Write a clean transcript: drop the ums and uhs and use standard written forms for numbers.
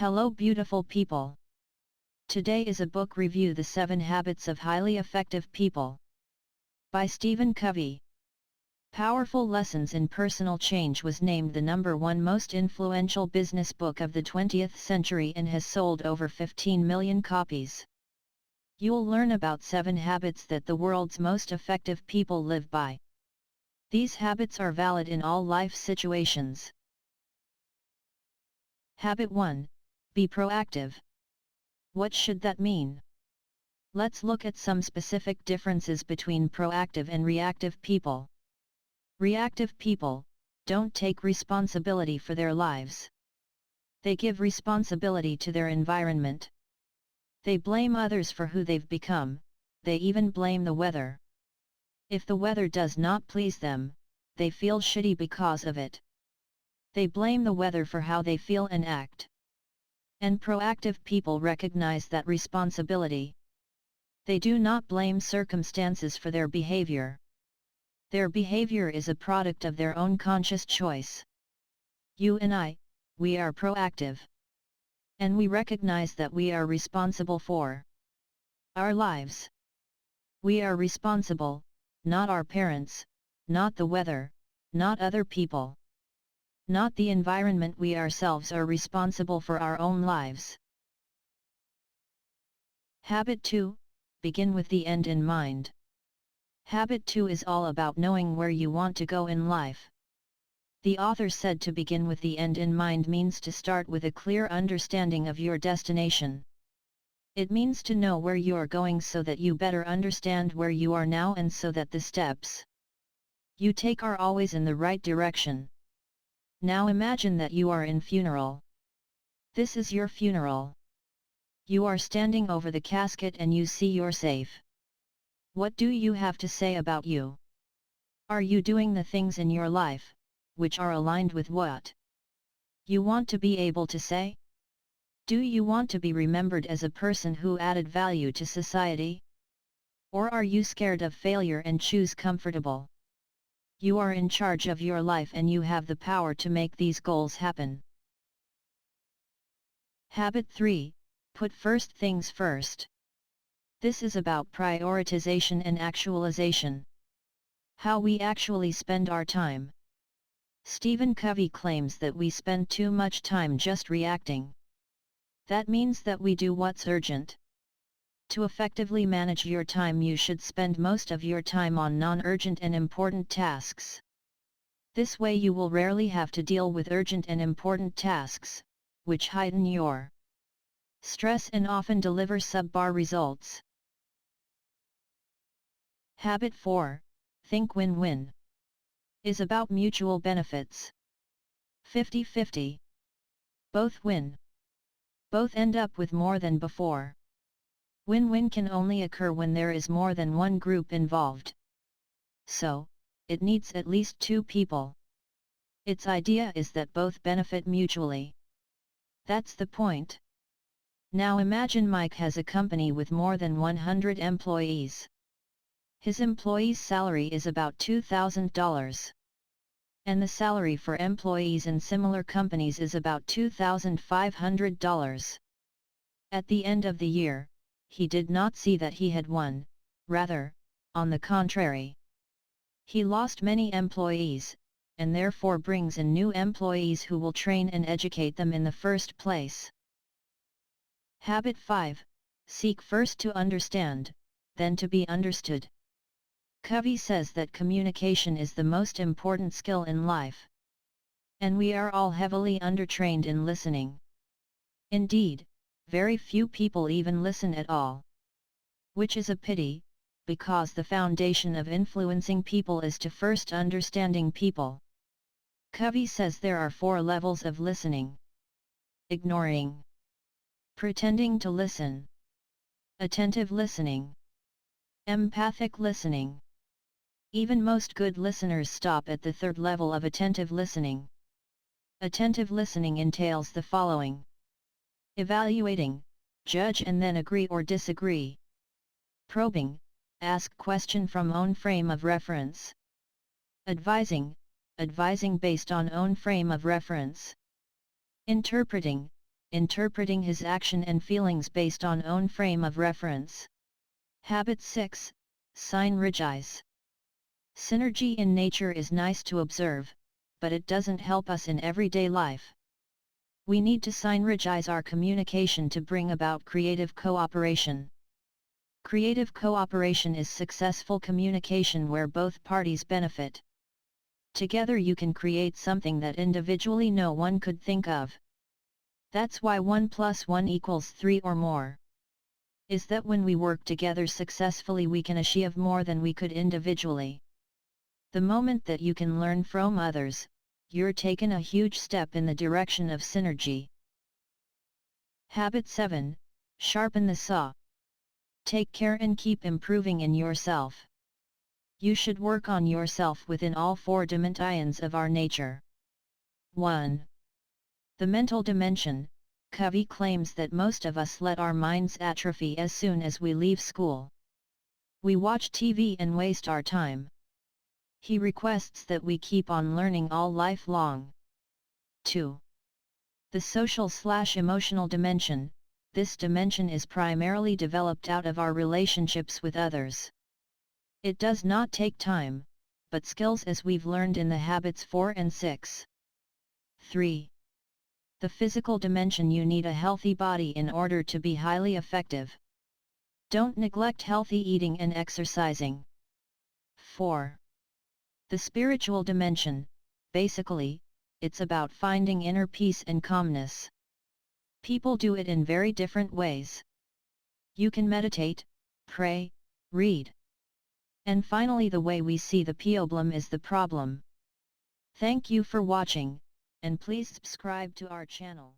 Hello beautiful people. Today is a book review, The 7 Habits of Highly Effective People by Stephen Covey. Powerful Lessons in Personal Change was named the #1 most influential business book of the 20th century and has sold over 15 million copies. You'll learn about 7 habits that the world's most effective people live by. These habits are valid in all life situations. Habit 1. Be proactive. What should that mean? Let's look at some specific differences between proactive and reactive people. Reactive people don't take responsibility for their lives. They give responsibility to their environment. They blame others for who they've become, they even blame the weather. If the weather does not please them, they feel shitty because of it. They blame the weather for how they feel and act. And proactive people recognize that responsibility. They do not blame circumstances for their behavior. Their behavior is a product of their own conscious choice. You and I, we are proactive. And we recognize that we are responsible for our lives. We are responsible, not our parents, not the weather, not other people. Not the environment. We ourselves are responsible for our own lives. Habit 2. Begin with the end in mind. Habit 2 is all about knowing where you want to go in life. The author said to begin with the end in mind means to start with a clear understanding of your destination. It means to know where you are going so that you better understand where you are now and so that the steps you take are always in the right direction. Now imagine that you are in funeral. This is your funeral. You are standing over the casket and you see you're safe. What do you have to say about you? Are you doing the things in your life, which are aligned with what you want to be able to say? Do you want to be remembered as a person who added value to society? Or are you scared of failure and choose comfortable? You are in charge of your life and you have the power to make these goals happen. Habit 3. Put first things first. This is about prioritization and actualization. How we actually spend our time. Stephen Covey claims that we spend too much time just reacting. That means that we do what's urgent. To effectively manage your time, you should spend most of your time on non-urgent and important tasks. This way you will rarely have to deal with urgent and important tasks, which heighten your stress and often deliver subpar results. Habit 4. Think win-win. Is about mutual benefits. 50-50. Both win. Both end up with more than before. Win-win can only occur when there is more than one group involved. So, it needs at least 2 people. Its idea is that both benefit mutually. That's the point. Now imagine Mike has a company with more than 100 employees. His employee's salary is about $2,000. And the salary for employees in similar companies is about $2,500. At the end of the year, he did not see that he had won, rather, on the contrary. He lost many employees, and therefore brings in new employees who will train and educate them in the first place. Habit 5. Seek first to understand, then to be understood. Covey says that communication is the most important skill in life. And we are all heavily undertrained in listening. Indeed, very few people even listen at all. Which is a pity, because the foundation of influencing people is to first understanding people. Covey says there are 4 levels of listening. Ignoring. Pretending to listen. Attentive listening. Empathic listening. Even most good listeners stop at the 3rd level of attentive listening. Attentive listening entails the following: evaluating, judge and then agree or disagree. Probing, ask question from own frame of reference. Advising, advising based on own frame of reference. Interpreting, interpreting his action and feelings based on own frame of reference. Habit 6, synergize. Synergy in nature is nice to observe, but it doesn't help us in everyday life. We need to synergize our communication to bring about creative cooperation. Creative cooperation is successful communication where both parties benefit. Together you can create something that individually no one could think of. That's why 1 + 1 = 3 or more. Is that when we work together successfully we can achieve more than we could individually. The moment that you can learn from others, you're taken a huge step in the direction of synergy. Habit 7, sharpen the saw. Take care and keep improving in yourself. You should work on yourself within all 4 dimensions of our nature. 1. The mental dimension. Covey claims that most of us let our minds atrophy as soon as we leave school. We watch TV and waste our time. He requests that we keep on learning all life long. 2. The social/emotional dimension. This dimension is primarily developed out of our relationships with others. It does not take time, but skills as we've learned in the habits 4 and 6. 3. The physical dimension. You need a healthy body in order to be highly effective. Don't neglect healthy eating and exercising. 4. The spiritual dimension. Basically, it's about finding inner peace and calmness. People do it in very different ways. You can meditate, pray, read. And finally, the way we see the problem is the problem. Thank you for watching, and please subscribe to our channel.